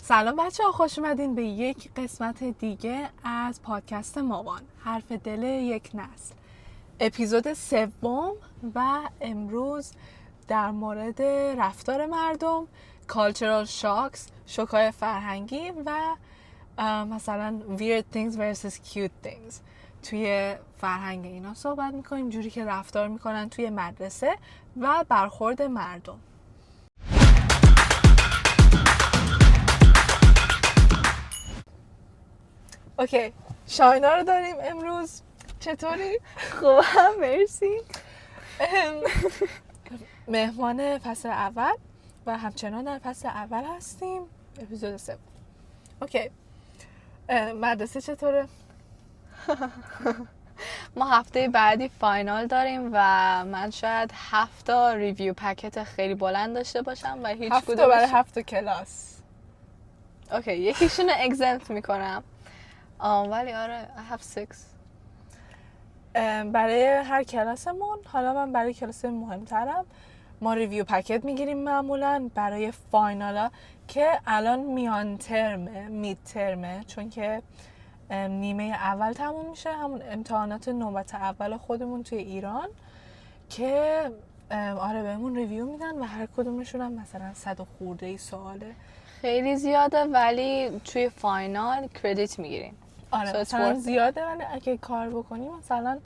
سلام بچه ها، خوش اومدین به یک قسمت دیگه از پادکست مامان، حرف دل یک نسل، اپیزود 3 و امروز در مورد رفتار مردم، cultural shocks، شوک‌های فرهنگی و مثلا weird things versus cute things توی فرهنگ اینا صحبت میکنیم، جوری که رفتار میکنن توی مدرسه و برخورد مردم. اوکی، شاینا رو داریم امروز. چطوری؟ خوبم، مرسی. مهمان فصل اول و همچنان در فصل اول هستیم، اپیزود 3. اوکی، مدرسه چطوره؟ ما هفته بعدی فاینال داریم و من شاید 7 ریویو پکت خیلی بلند داشته باشم و هیچ 7 کدومش برای 7 کلاس. اوکی، یکیشون رو اگزمت میکنم. ولی آره I have 6. برای هر کلاسمون، حالا من برای کلاس مهمترم، ما ریویو پکت میگیریم معمولا برای فاینالا که الان میان ترمه، مید ترمه، چون که نیمه اول تموم میشه، همون امتحانات نوبت اول خودمون توی ایران که آره بهمون ریویو میدن و هر کدومشون هم مثلا 100 خورده سواله. خیلی زیاده ولی توی فاینال کردیت میگیریم. آره مثلا زیاده، ولی اگه کار بکنیم مثلا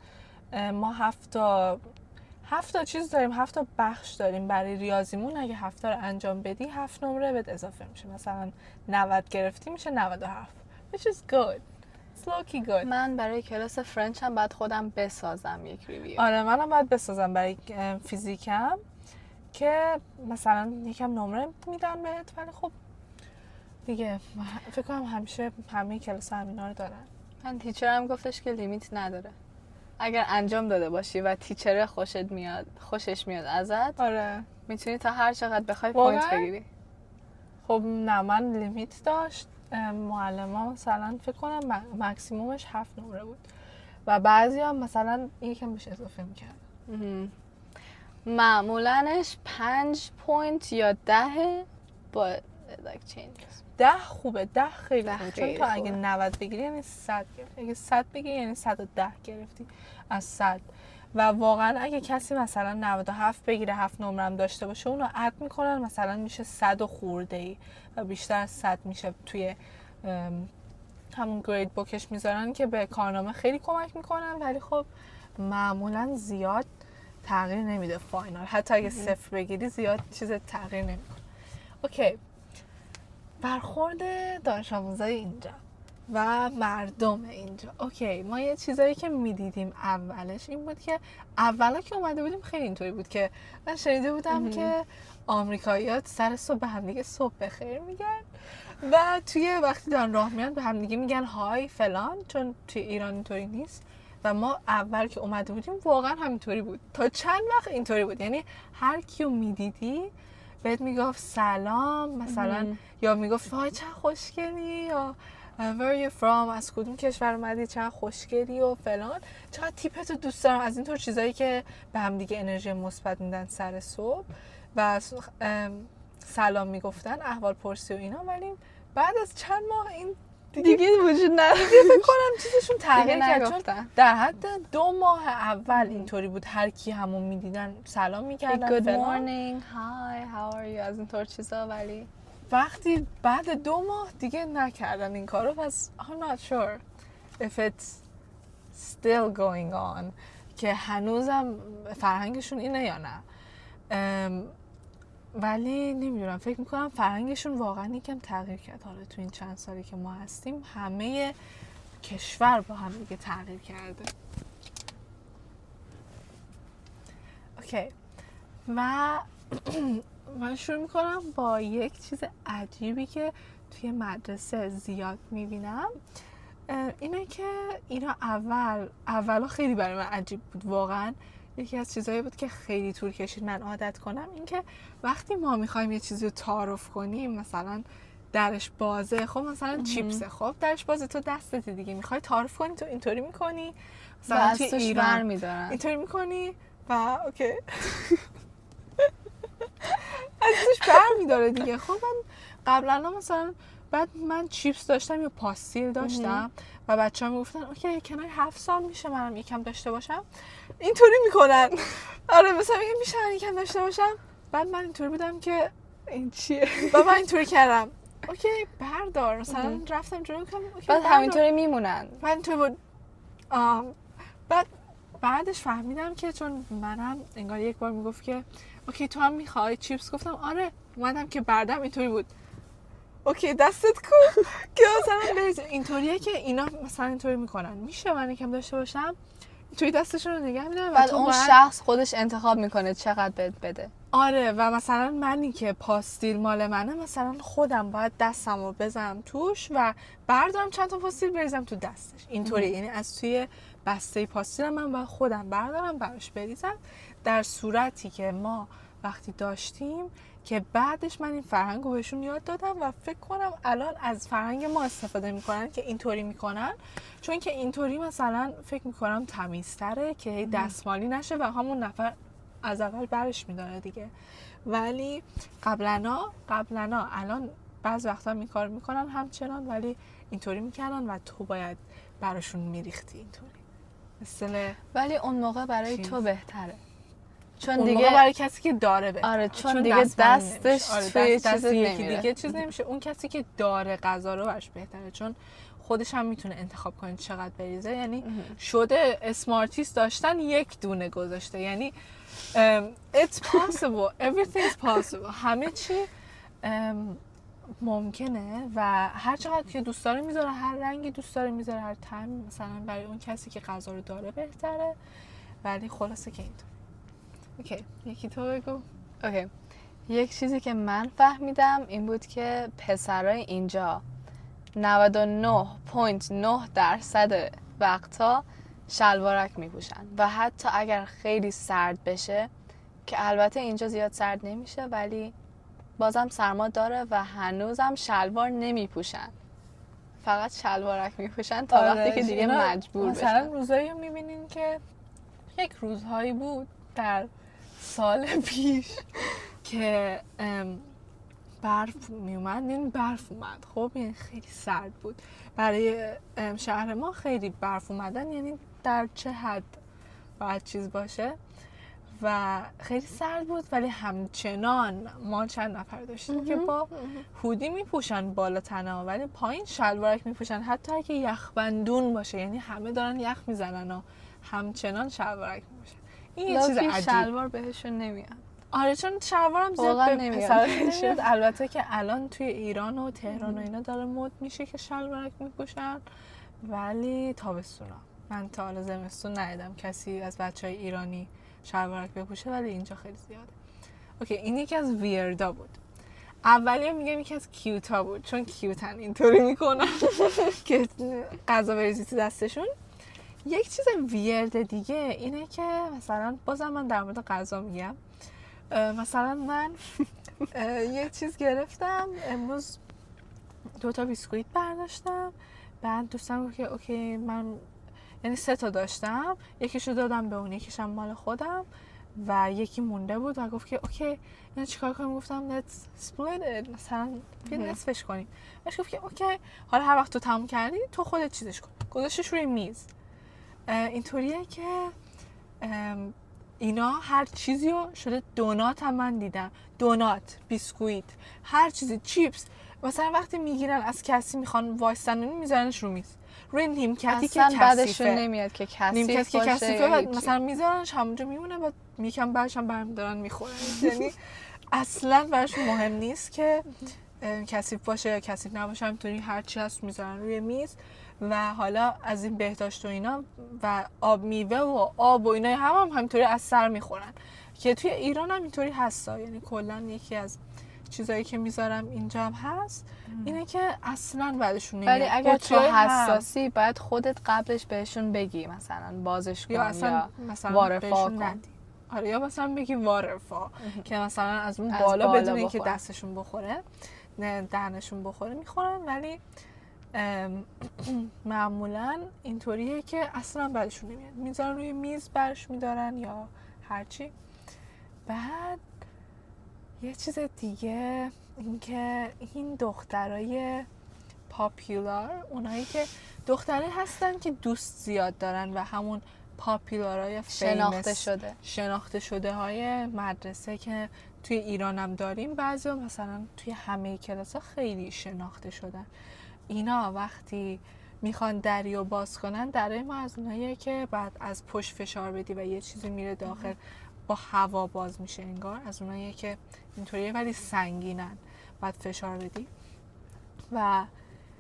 ما 7 چیز داریم، 7 بخش داریم برای ریاضیمون. اگه 7 رو انجام بدی 7 نمره بهت اضافه میشه، مثلا 90 گرفتی میشه 97، which is good. It's low-key good. من برای کلاس فرنچ هم باید خودم بسازم یک ریویو. آره منم باید بسازم برای فیزیکم که مثلا یکم نمره میدن بهت، ولی خب دیگه فکر کنم همیشه همه کلاس همینا رو دارن. من تیچرم گفتش که لیمیت نداره، اگر انجام داده باشی و تیچر خوشش میاد ازت، آره میتونی تا هر چقدر بخوای پوینت بگیری. خب نه، من لیمیت داشت. معلم‌ها مثلا فکر کنم مکسیمومش 7 نمره بود و بعضی هم مثلا یکم بهش اضافه میکردن. معمولنش 5 پوینت یا 10 با like changes. 10 خوبه، 10 خیلی خوبه، چون تا خوبه. اگه 90 بگیری یعنی 100 گرفتی، اگه 100 بگیری یعنی 110 گرفتی از 100. و واقعا اگه کسی مثلا 97 بگیره، 7 نمره هم داشته باشه، اونو اد میکنن مثلا میشه 100 خورده‌ای و بیشتر از 100 میشه توی همون گرید بوکش میذارن که به کارنامه خیلی کمک میکنن، ولی خب معمولا زیاد تغییر نمیده فاینال. حتی اگه 0 بگیری زیاد چیز تغییر نمیکنه. اوکی، برخورد دانش آموزای اینجا و مردم اینجا. اوکی، ما یه چیزایی که میدیدیم اولش این بود که اولا که اومده بودیم خیلی اینطوری بود که من شنیده بودم که آمریکایی‌ها سر صبح به هم دیگه صبح بخیر میگن و توی وقتی دارن راه میرن به هم دیگه میگن های فلان، چون توی ایران اینطوری نیست. و ما اول که اومده بودیم واقعا همینطوری بود، تا چند وقت اینطوری بود، یعنی هر کیو میدیدی بهت میگفت سلام مثلا، یا میگفت وای چه خوشگلی، یا where you from، از کدوم کشور اومدی، چه خوشگلی و فلان، چقدر تیپتو دوست دارم، از اینطور چیزایی که به هم دیگه انرژی مثبت میدن سر صبح و سلام میگفتن، احوال پرسی و اینا. ولی بعد از چند ماه این دیگه وجود نداره. فکر کنم چیزشون تغییر کرد، چون در حد 2 ماه اول اینطوری بود، هر کی همون میدیدن سلام میکردن، good morning, hi, how are you، از اینطور چیزا. ولی وقتی بعد 2 ماه دیگه نکردن این کارو، پس I'm not sure if it's still going on که هنوزم فرهنگشون اینه یا نه. ولی نمیدونم، فکر میکنم فرهنگشون واقعا یکم تغییر کرد. حالا تو این چند سالی که ما هستیم همه کشور با هم دیگه تغییر کرده. اوکی، و من شروع میکنم با یک چیز عجیبی که توی مدرسه زیاد میبینم. اینه که اینا اولا خیلی برای من عجیب بود واقعا. یکی از چیزایی بود که خیلی طول کشید من عادت کنم، این که وقتی ما میخوایم یه چیزی رو تعارف کنیم، مثلا درش بازه، خب مثلا چیپسه، خب درش بازه، تو دستت دیگه میخوای تعارف کنی، تو اینطوری میکنی، مثلا توی ایران اینطوری میکنی و اوکی از توش بر میداره دیگه. خب من قبلا مثلا بعد من چیپس داشتم یا پاستیل داشتم و بچه‌ها میگفتن اوکی کنار 7 سال میشه منم یکم داشته باشم. اینطوری میکنن. آره مثلا میگم میشه من یکم داشته باشم. بعد من اینطوری بودم که این چیه؟ بعد من اینطوری کردم اوکی بردار، مثلا رفتم جلو کردم اوکی بعد همینطوری میمونن. من اینطوری بود. بعدش فهمیدم که چون منم انگار یک بار میگفت که اوکی تو هم میخوای چیپس، گفتم آره. اومدم که بردم اینطوری بود اوکی دستت کو که مثلا اینطوریه که اینا مثلا اینطوری میکنن. میشه من یکم داشته باشم اینطوری دستشون رو نگه میدم. بعد اون شخص خودش انتخاب میکنه چقدر بهت بده. آره و مثلا منی که پاستیل مال منه مثلا خودم باید دستم رو بزنم توش و بردارم چند تا پاستیل بریزم تو دستش اینطوری. یعنی از توی بسته پاستیل من باید خودم بردارم براش بریزم، در صورتی که ما وقتی داشتیم که بعدش من این فرهنگ رو بهشون یاد دادم و فکر کنم الان از فرهنگ ما استفاده میکنن که اینطوری میکنن، چون که اینطوری مثلا فکر میکنم تمیزتره که دستمالی نشه و همون نفر از اول برش میداره دیگه. ولی قبلنا الان بعض وقتا این کار میکنن همچنان، ولی اینطوری میکنن و تو باید براشون میریختی اینطوری مثل. ولی اون موقع برای تو بهتره، چون اون دیگه موقع برای کسی که داره بهتره. آره چون دیگه دستش توی چیز یکی نمیره. دیگه چیز نمیشه. اون کسی که داره غذا رو براش بهتره، چون خودش هم میتونه انتخاب کنه چقدر بریزه. یعنی شده اسمارتیس داشتن یک دونه گذاشته، یعنی it's possible, everything is possible. همه چی ممکنه و هر چقدر که دوست داره میذاره، هر رنگی دوست داره میذاره، هر طعمی مثلا برای اون کسی که غذا رو داره بهتره. ولی خلاصه که اینطور. اوکی یکی تو بگو. اوکی یک چیزی که من فهمیدم این بود که پسرای اینجا 99.9% وقتا شلوارک میپوشن و حتی اگر خیلی سرد بشه، که البته اینجا زیاد سرد نمیشه ولی بازم سرما داره و هنوزم شلوار نمیپوشن، فقط شلوارک میپوشن تا وقتی که دیگه مجبور بشن. مثلا روزایی رو میبینین که یک روزهایی بود در سال پیش که برف میومد، یعنی برف اومد خب، یعنی خیلی سرد بود برای شهر ما. خیلی برف اومدن یعنی در چه حد باید چیز باشه و خیلی سرد بود. ولی همچنان ما چند نفر داشتیم که با هودی میپوشن بالا تنها ولی پایین شلوارک میپوشن، حتی اگه یخبندون باشه، یعنی همه دارن یخ میزنن و همچنان شلوارک میپوشن. این یه چیز عجیب. شلوار بهشون نمیاد. آره چون شلوارم زیاد به پسرا نمیاد. البته که الان توی ایران و تهران و اینا داره مد میشه که شلوارک میپوشن، ولی تابستونا. من تا حالا زمستون ندیدم کسی از بچهای ایرانی شلوارک بپوشه، ولی اینجا خیلی زیاده. اوکی این یکی از ویردا بود. اولی میگم یکی از کیوتا بود، چون کیوتن اینطوری میکنن که غذا بریزی تو دستشون. یک چیز ویرد دیگه اینه که مثلا بازم من در مورد غذا میگم، مثلا من یه چیز گرفتم امروز، 2 تا بیسکویت برداشتم، بعد دوستم گفت که اوکی من یعنی 3 تا داشتم، یکیشو دادم به اون، یکیشم مال خودم و یکی مونده بود و گفت که اوکی اینا چیکار کنیم؟ گفتم let's split it، مثلا بیا نصفش کنیم. اش گفت که اوکی حالا هر وقت تو تموم کردی تو خودت چیزش کن. گذاشتش روی میز. اینطوریه که اینا هر چیزی رو شده دونات هم من دیدم، دونات، بیسکویت، هر چیزی، چیپس، مثلا وقتی میگیرن از کسی میخوان وایستن میذارنش رو میز، روی نیمکتی که کثیفه، بعدشون نمیاد که کثیف باشه، مثلا میذارنش همونجا میمونه و میگم بعدش هم برام دارن میخورن. یعنی اصلا براشون مهم نیست که کثیف باشه یا کثیف نباشه، همینطوری هر چی هست میذارن روی میز. و حالا از این بهداشت و اینا و آب میوه و آب و اینا همینطوری از سر میخورن که توی ایران هم اینطوری هستا. یعنی کلا یکی از چیزایی که میذارم اینجا هم هست اینه که اصلا بعدشون نمیاد. ولی اگر تو حساسی باید خودت قبلش بهشون بگی مثلا بازش کن یا وارفا کن. آره یا مثلا بگی وارفا که مثلا از اون بالا بدون اینکه دستشون بخوره دهنشون بخوره میخورن. ولی معمولا اینطوریه که اصلا بعدشون نمیاد، میذارن روی میز برش میدارن یا هرچی. بعد یه چیز دیگه این که این دخترای پاپیولار اونایی که دختره هستن که دوست زیاد دارن و همون پاپیولارای شناخته شده های مدرسه که توی ایران هم داریم. بعضی مثلا توی همه کلاس ها خیلی شناخته شدن. اینا وقتی میخوان دریو باز کنن، درای ما از اوناییه که بعد از پشت فشار بدی و یه چیزی میره داخل با هوا باز میشه، انگار از اوناییه که اینطوریه ولی سنگینن، بعد فشار بدی و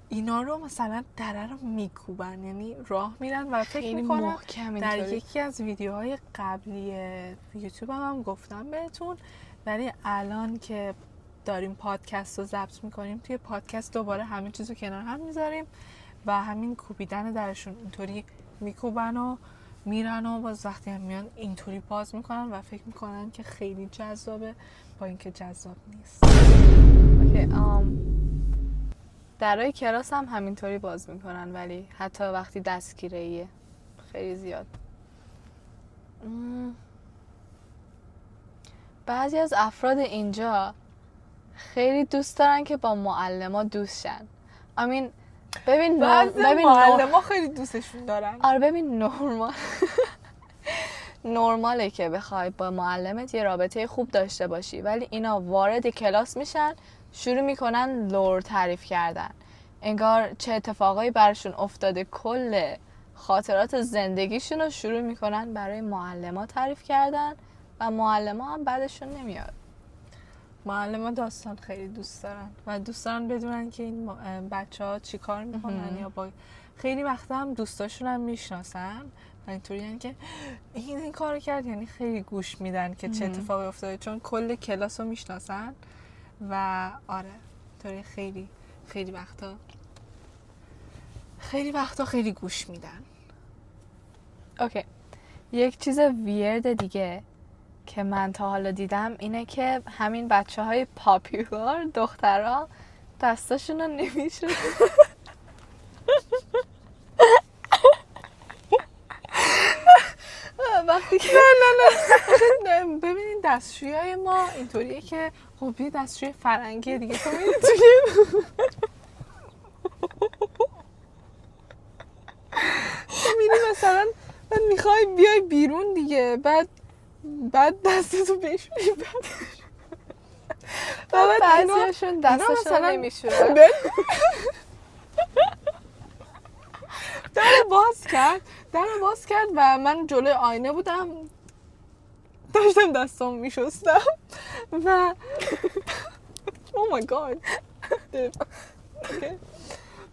اینا رو مثلا دره رو میکوبن، یعنی راه میرن و فکر میکنم در یکی از ویدیوهای قبلی یوتیوب هم گفتم بهتون، ولی الان که داریم پادکست رو ضبط میکنیم توی پادکست دوباره همه چیزو کنار هم میذاریم و همین کوبیدن درشون اینطوری میکوبن و میرن و باز وقتی هم میان اینطوری باز میکنن و فکر میکنن که خیلی جذابه، با اینکه جذاب نیست. درای کلاس هم همینطوری باز میکنن، ولی حتی وقتی دستگیره‌ایه خیلی زیاد. بعضی از افراد اینجا خیلی دوست دارن که با معلما دوست شن. ببین معلما خیلی دوستشون دارن. آره ببین نرماله که بخوای با معلمت یه رابطه خوب داشته باشی، ولی اینا وارد کلاس میشن شروع میکنن لور تعریف کردن، انگار چه اتفاقایی برشون افتاده، کل خاطرات زندگیشون رو شروع میکنن برای معلما تعریف کردن و معلما هم بعدشون نمیاد. معلما داستان خیلی دوست دارن و دوست دارن بدونن که این بچه‌ها چی کار میکنن یا با خیلی وقتا هم دوستاشون هم میشناسن و اینطوری که این کارو کرد، یعنی خیلی گوش میدن که چه اتفاقی افتاده چون کل کلاس رو میشناسن و آره طوری خیلی وقتا خیلی گوش میدن. اوکی، یک چیز ویرد دیگه که من تا حالا دیدم اینه که همین بچه‌های پاپیولار دخترها دستاشون رو نمیشه. وقتی که نه ببینین دستشویی ما اینطوریه که خب یه دستشوی فرنگی دیگه تو میری مثلا بعد میخوای بیای بیرون دیگه، بعد دستتو بشوری، بعد بعضیشون دستشون نمیشورن. در باز کرد و من جلوی آینه بودم داشتم دستام میشستم و oh my god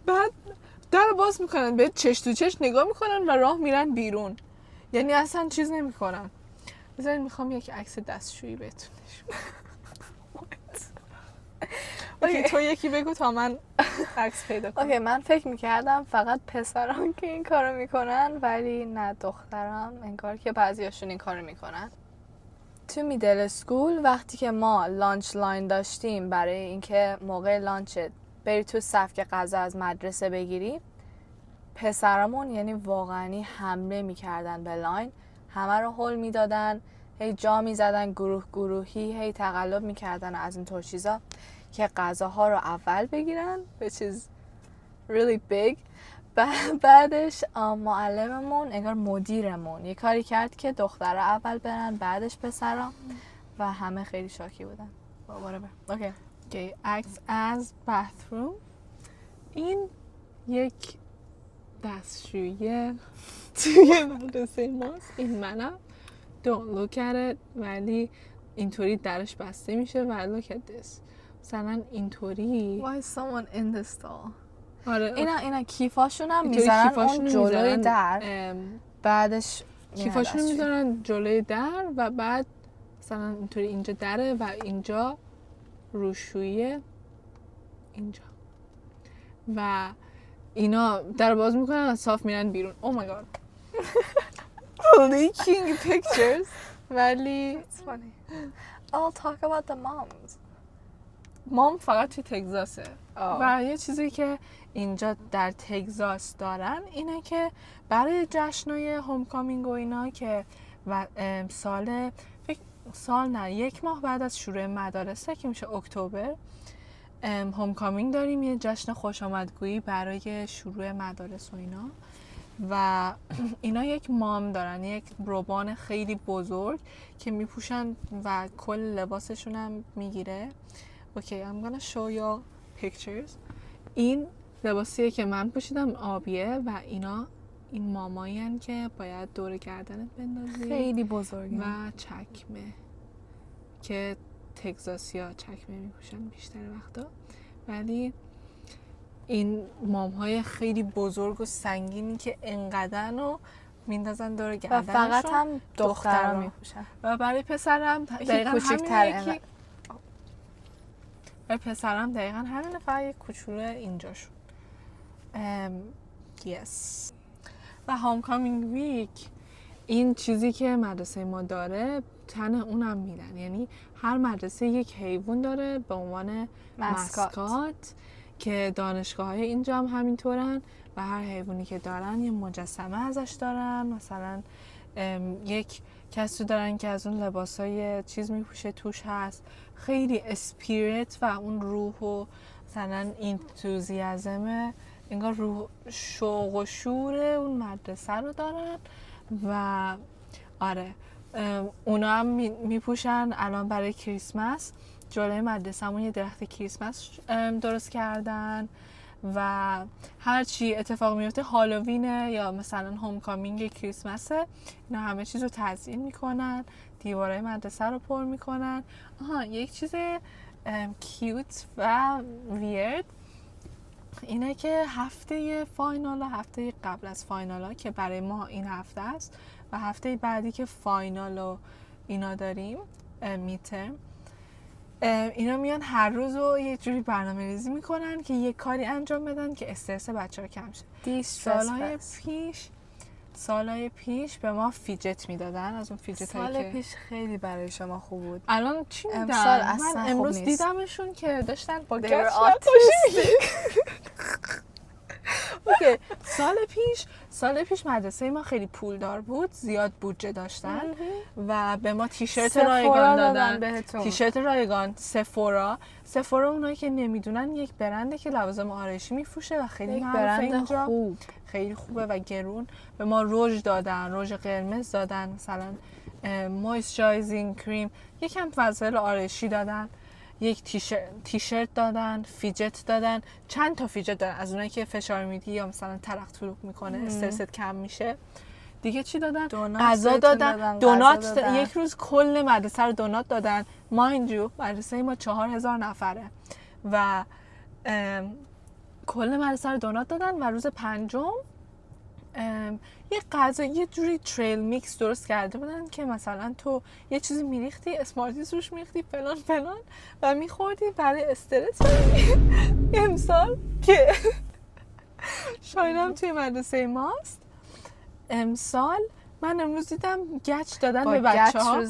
بعد در باز میکنن، به چش تو چش نگاه میکنن و راه میرن بیرون، یعنی اصلا چیز نمیکنن. بذارین میخوام یک عکس دستشویی بهتون نشون. اوکی تو یکی بگو تا من عکس پیدا کنم. اوکی من فکر میکردم فقط پسران که این کارو میکنن، ولی نه دخترام انگار که بعضیاشون این کارو میکنن. تو میدل اسکول وقتی که ما لانچ لاین داشتیم برای اینکه موقع لانچت بری تو صف که غذا از مدرسه بگیری، پسرامون یعنی واقعا حمله میکردن به لاین، همه رو هول میدادن، هی جا میزدن گروهی، هی تقلب میکردن از این طور چیزا که غذاها رو اول بگیرن، which is really big. بعدش معلممون انگار مدیرمون یه کاری کرد که دخترها اول برن بعدش پسرا و همه خیلی شاکی بودن. اوکی عکس از bathroom. این یک دستشویی توی مدرسه ماست. این منم don't look at it، ولی اینطوری درش بسته میشه و look at this. مثلا اینطوری Why is someone in the stall؟ آره اینا کیفاشون هم میذارن اون جلوی در، بعدش کیفاشون میذارن جلوی در و بعد مثلا اینطوری اینجا دره و اینجا روشویی اینجا و اینا در باز میکنن و صاف میرن بیرون. Oh my god leaking pictures. ولی It's funny. I'll talk about the moms. مام فقط توی تگزاسه و یه چیزی که اینجا در تگزاس دارن اینه که برای جشنای هومکامینگ و اینا که سال نه 1 ماه بعد از شروع مدارسه که میشه اکتبر، هومکامینگ داریم، یه جشن خوش آمدگویی برای شروع مدارس و اینا. و اینا یک مام دارن، یک روبان خیلی بزرگ که میپوشن و کل لباسشون هم میگیره. اوکی I'm gonna show you pictures. این لباسیه که من پوشیدم آبیه و اینا این مامایین که باید دور گردنت بندازی. خیلی بزرگه و چکمه که تگزاسیا چکمه میپوشن بیشتر وقتا، ولی این مامهای خیلی بزرگ و سنگینی که انقدرن رو میندازن دور و گردنشون فقط هم دخترها دخترها میپوشن و برای پسرم دقیقا همینه. برای پسرم دقیقا همینه، فقط یک کوچولو اینجاشون. yes. و هومکامینگ ویک این چیزی که مدرسه ما داره تن اونم میدن، یعنی هر مدرسه یک حیوان داره به عنوان مسکات که دانشگاه‌های اینجا هم همینطورن و هر حیوانی که دارن یه مجسمه ازش دارن. مثلا یک کسی دارن که از اون لباسای چیز میپوشه توش هست، خیلی اسپیریت و اون روح و مثلا انتوزیازم، انگار روح شوق و شور اون مدرسه رو دارن. و آره اونا هم میپوشن. الان برای کریسمس جلوی مدرسه‌مون یه درخت کریسمس درست کردن و هر چی اتفاق میفته، هالووینه یا مثلا هومکامینگ کریسمسه، اینا همه چیز رو تزیین میکنن، دیوارای مدرسه رو پر میکنن. یک چیز کیوت و ویرد اینه که هفته قبل از فاینالا که برای ما این هفته است و هفته بعدی که فاینال و اینا داریم میترم، اینا میان هر روز رو یه جوری برنامه ریزی میکنن که یه کاری انجام بدن که استرس بچه ها کم شه. سالهای پیش به ما فیجت میدادن، از اون فیجت هایی که سال پیش خیلی برای شما خوب بود. الان چی میدن؟ امسال اصلا من خوب امروز نیست. دیدمشون که داشتن با They گچ were اوکی. سال پیش مدرسه ما خیلی پولدار بود، زیاد بودجه داشتن و به ما تیشرت رایگان دادن بهتون. تیشرت رایگان. سفورا اونایی که نمیدونن یک برنده که لوازم آرایشی میفروشه و خیلی معروفه اینجا، خوب. خیلی خوبه و گرون. به ما رژ دادن، رژ قرمز دادن، مثلا مویسچرایزینگ کریم، یکم وسایل آرایشی دادن، یک تیشرت دادن، فیجت دادن، چند تا فیجت دادن از اونایی که فشار میدی یا مثلا ترق تلوق میکنه استرست کم میشه. دیگه چی دادن؟ غذا دادن. دونات یک روز کل مدرسه رو دونات دادن. مایندیو مدرسه ما 4000 نفره و کل مدرسه رو دونات دادن و روز پنجم یه غذا یه جوری تریل میکس درست کرده بودن که مثلا تو یه چیزی میریختی، اسمارتیز روش میریختی، فلان و میخوردی برای استرس. امسال که شایدم توی مدرسه ماست، امسال من امروز دیدم گچ دادن به بچه ها.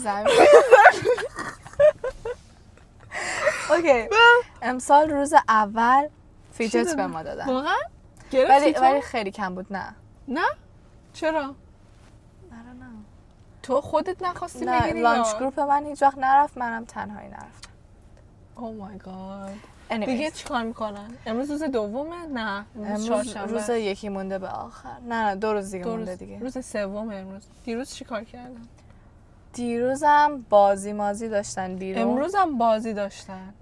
اوکی. امسال روز اول فیجت به ما دادن. واقعا؟ ولی خیلی کم بود. نه؟ چرا؟ نه. تو خودت نخواستی نه، بگیری؟ لانچ گروپ من هیچ وقت نرفت، منم تنهایی نرفتم. او مای گاد. Anyways. دیگه چیکار میکنن؟ امروز روز دومه؟ نه، امروز روز یکی مونده به آخر. نه 2 روز دیگه مونده دیگه. روز سوم امروز. دیروز چیکار کردن؟ دیروزم بازی مازی داشتن بیرون. امروزم بازی داشتن.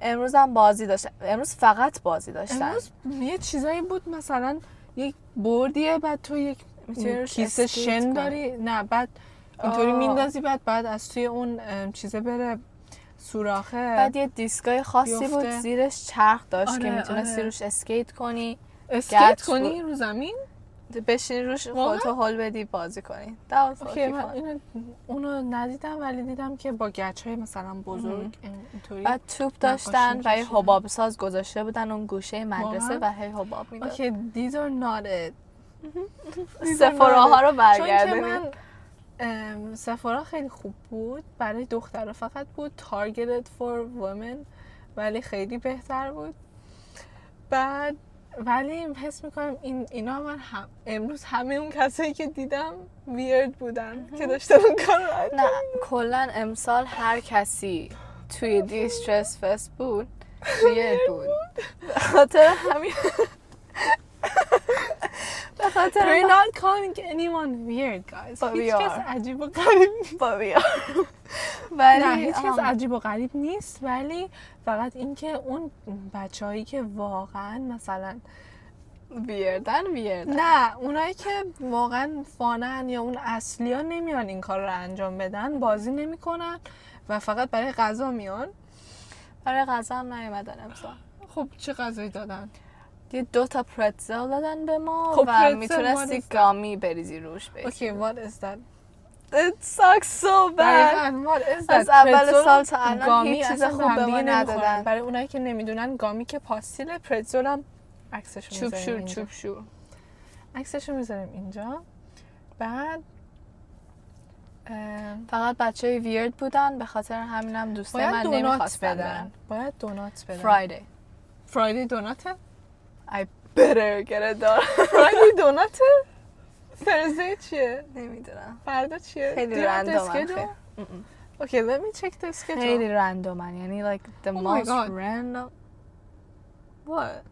امروز فقط بازی داشتن. امروز یه چیزایی بود، مثلا یک بردیه، بعد تو یک کیسه شن داری، نه بعد اینطوری میندازی، بعد از توی اون چیزه بره سوراخه، بعد یه دیسکای خاصی بیفته. بود زیرش چرخ داشت که آره. میتونستی روش اسکیت کنی، اسکیت کنی رو زمین، بشینی روش خودتو هول بدی بازی کنی. اوکی، من اونو ندیدم ولی دیدم که با گچ‌های مثلا بزرگ اینطوری. بعد توپ داشتن و یه حباب ساز گذاشته بودن اون گوشه مدرسه و هی حباب میداد. اوکی these are not it. سفراها رو برگردونی. چون که من سفارا خیلی خوب بود، برای دخترها فقط بود، targeted for women، ولی خیلی بهتر بود. بعد ولی حس میکنم اینا من امروز همه اون کسایی که دیدم ویرد بودن که داشتن اون کار رو. نه کلا امسال هر کسی توی دیسترس فست بود ویرد بود. به خاطر همین به خاطر We're not calling anyone weird guys. But we هیچ کس are. عجیب و غریب نیست. ولی نه هیچ کس عجیب و غریب نیست، ولی فقط اینکه اون بچه‌هایی که واقعا مثلا ویردن نه اونایی که واقعا فانن یا اون اصلی ها نمیان این کار رو انجام بدن، بازی نمیکنن و فقط برای غذا میان. برای غذا هم نیومدن امسال. خب چه غذایی دادن؟ یه 2 تا پرتزل دادن به ما خب و پرتزل میتونستی what is that? گامی بریزی روش اوکی what is that؟ It sucks so bad. دقیقاً what is that؟ از اول پرتزل سال تا الان گامی هیچ چیز اصلا خوب به هم به دیگه ما نمی‌خورن. ندادن. برای اونایی که نمیدونن گامی که پاستیل، پرتزل هم عکسشو چوب میذاریم شور اینجا. چوب شور. عکسشو میذاریم اینجا. بعد فقط بچه‌ی ویرد بودن، به خاطر همینم دوستای باید من دونات نمیخواستن بدن. برن. باید دونات بدن. فرایدی. فرایدی دوناته؟ I better get a donut. فرایدی دوناته؟ فرزه چیه؟ نمیدونم. فردا چیه؟ خیلی Do you have the رندومن. schedule? Okay, let me check the schedule. خیلی رندومن، یعنی like the Oh my most God. random. What?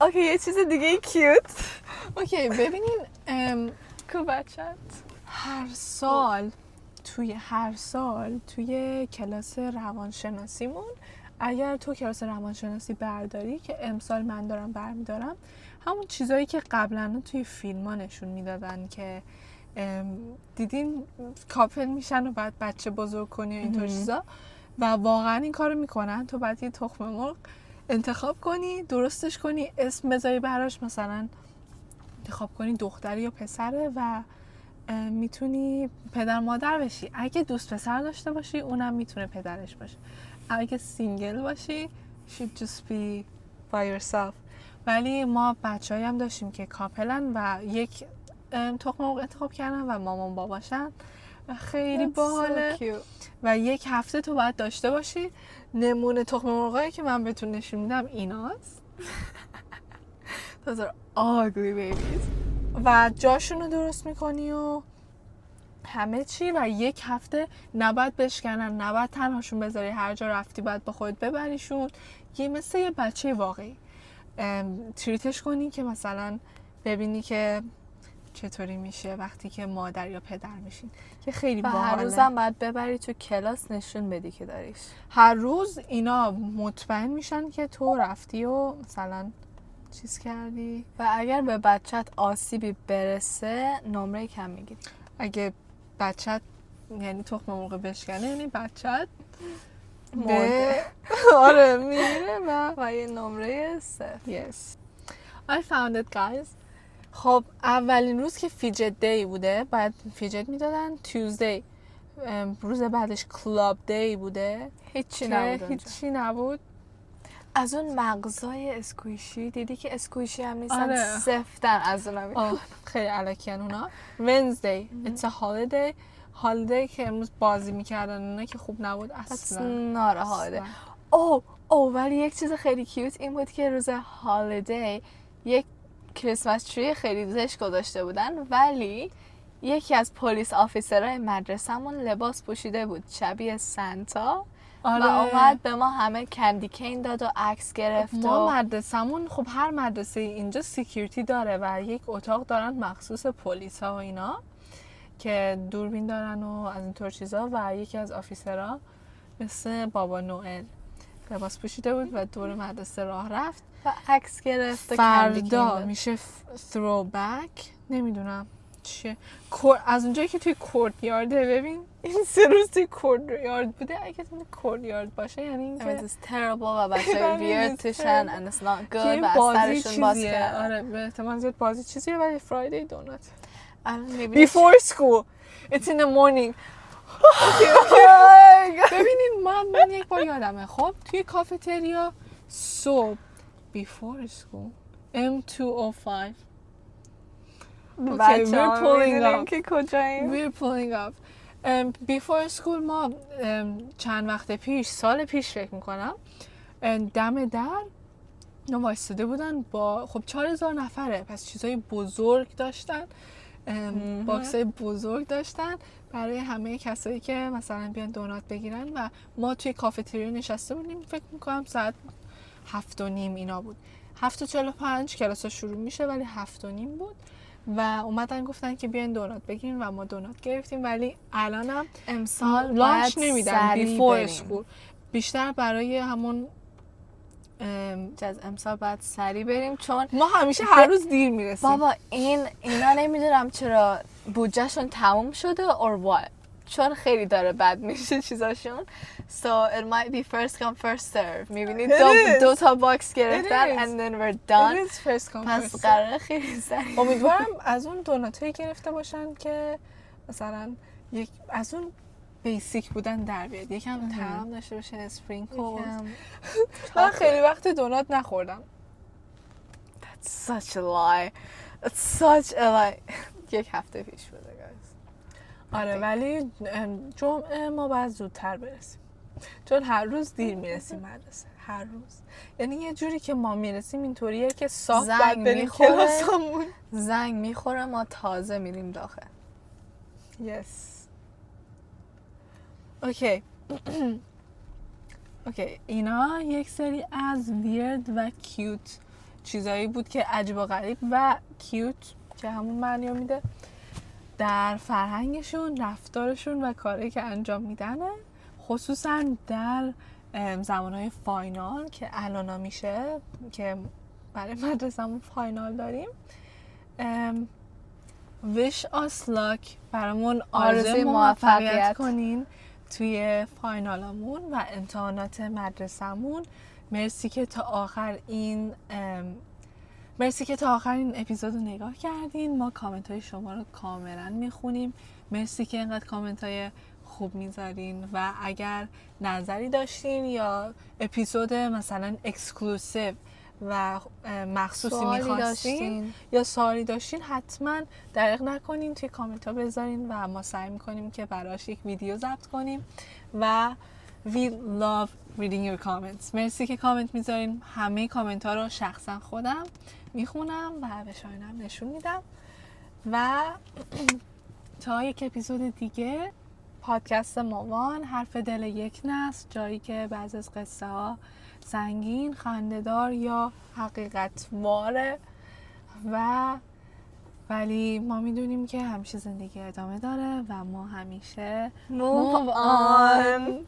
اوکی یه چیز دیگه کیوت. اوکی ببینین کو بچت. هر سال توی کلاس روانشناسیمون، اگر تو کلاس روانشناسی برداری که امسال من دارم برمیدارم، همون چیزایی که قبلا توی فیلم ها نشون میدادن که دیدین کاپل میشن و بعد بچه بزرگ کنی و اینطور چیزا، و واقعا این کارو میکنن. تو باید یه تخم مرغ انتخاب کنی، درستش کنی، اسم بذاری براش، مثلا انتخاب کنی دختری یا پسره و میتونی پدر مادر بشی. اگه دوست پسر داشته باشی اونم میتونه پدرش باشه. اگه سینگل باشی should just be by yourself. ولی ما بچه‌ای هم داشتیم که کاپلن و یک تخم مرغ انتخاب کردن و مامان باباشن و خیلی باحاله. و یک هفته تو باید داشته باشی. نمونه تخم مرغایی که من بهتون نشون میدم ایناست. Those are ugly babies. و جاشون رو درست میکنی و همه چی، و یک هفته نباید بشکنن، نباید تنهاشون بذاری، هر جا رفتی باید با خودت ببریشون. یه مثل یه بچه واقعی تریتش کنی که مثلا ببینی که چطوری میشه وقتی که مادر یا پدر میشین، که خیلی و باحاله. هر روزم باید ببری تو کلاس نشون بدی که داریش. هر روز اینا مطمئن میشن که تو رفتی و مثلا چیز کردی. و اگر به بچت آسیبی برسه نمره کم میگیری. اگه بچت یعنی تخم مرغ بشکنه یعنی بچت مرده. آره میره و یه نمره 0. Yes. I found it guys. خب اولین روز که فیجت دی بوده، بعد فیجت میدادن. Tuesday روز بعدش کلاب دی بوده، هیچی که نبود اونجا. هیچی نبود. از اون مغزای اسکویشی دیدی که اسکویشی هم نیستن. آره. سفتن از اون خیلی علکیان اونا. Wednesday it's a holiday. هالیدی که امروز بازی میکردن اونا که خوب نبود اصلا. ناره هالیدی. ولی یک چیز خیلی کیوت این بود که روز هالیدی یک کریسمس تری خیلی زشت گذاشته بودن، ولی یکی از پلیس آفیسرهای مدرسه‌مون لباس پوشیده بود شبیه سانتا. آره. و اومد به ما همه کندی کین داد و عکس گرفت. ما مدرسمون خب هر مدرسه اینجا سیکیورتی داره و یک اتاق دارن مخصوص پلیس ها و اینا که دوربین دارن و از اینطور چیزا، و یکی از آفیسرها مثل بابا نوئل لباس پوشیده بود و دور مدرسه راه رفت و عکس گرفت و کندی کین فردا داد. میشه throwback، نمیدونم چیه، از اونجایی که توی کورت یارده. ببین این 3 روز توی کورت یارد بوده. اگه توی کورت یارد باشه یعنی این که It's terrible و بچه ویرد توشن and it's not good این و از بازی سرشون باز چیزیه. کردن. آره به احتمال زیاد بازی چیزیه، ولی فرایدی دونات می‌بینی before school it's in the morning. ببینید من یک بار یادمه، خب توی کافتریا صبح before school M205 Okay, we're pulling up. که کجاییم. We're pulling up. Before school ما چند وقت پیش، سال پیش فکر میکنم، دم در اینا وایستاده بودن با خب 4000 نفره، پس چیزای بزرگ داشتن. باکس های بزرگ داشتن برای همه کسایی که مثلا بیان دونات بگیرن و ما توی کافتریا نشسته بودیم. فکر میکنم ساعت 7:30 اینا بود. 7:45 کلاس شروع میشه ولی 7:30 بود و اومدن گفتن که بیاین دونات بگیرین و ما دونات گرفتیم. ولی الانم امسال لانچ باید نمیدن سریع بیفور بریم. اسکول، بیشتر برای همون از امسال باید سریع بریم چون ما همیشه هر روز دیر میرسیم. بابا اینا نمیدونم چرا بودجهشون تموم شده or what، چون خیلی داره بد میشه چیزاشون. So it might be first come first serve. میبینید دو تا باکس گرفتن and then we're done. پس قراره خیلی سریع. امیدوارم از اون دوناتایی گرفته باشن که مثلا یک از اون بیسیک بودن در بیاد، یکم طعم داشته باشه، اسپرینکلز. من خیلی وقت دونات نخوردم. That's such a lie. That's such a lie. یک هفته پیش بوده guys. آره ولی جمعه ما باید زودتر برسیم چون هر روز دیر میرسیم مدرسه، هر روز. یعنی یه جوری که ما میرسیم اینطوریه که صاف باید بریم کلاسمون. زنگ میخوره ما تازه میریم داخل. Yes. اوکی. اوکی اینا یک سری از ویرد و کیوت چیزایی بود که عجیب و غریب و کیوت که همون معنی رو میده در فرهنگشون، رفتارشون و کاری که انجام میدنه، خصوصا در زمانهای فاینال که الان میشه که برای مدرسه‌مون فاینال داریم. wish us luck، برامون آرزوی موفقیت کنین توی فاینالمون و امتحانات مدرسه‌مون. مرسی که تا آخر این اپیزود رو نگاه کردین. ما کامنت های شما رو کاملا میخونیم. مرسی که اینقدر کامنت های خوب میذارین و اگر نظری داشتین یا اپیزود مثلا اکسکلوسیو و مخصوصی میخواستین یا سوالی داشتین حتما دریغ نکنین توی کامنت ها بذارین و ما سعی میکنیم که براش یک ویدیو ضبط کنیم و we love reading your comments. مرسی که کامنت میذارین. همه کامنت ها رو شخصا خودم میخونم و به شاینم نشون میدم و تا یک اپیزود دیگه پادکست مامان، حرف دل یک نسل، جایی که بعضی از قصه ها سنگین، خنده‌دار یا حقیقتواره ولی ما میدونیم که همیشه زندگی ادامه داره و ما همیشه move on.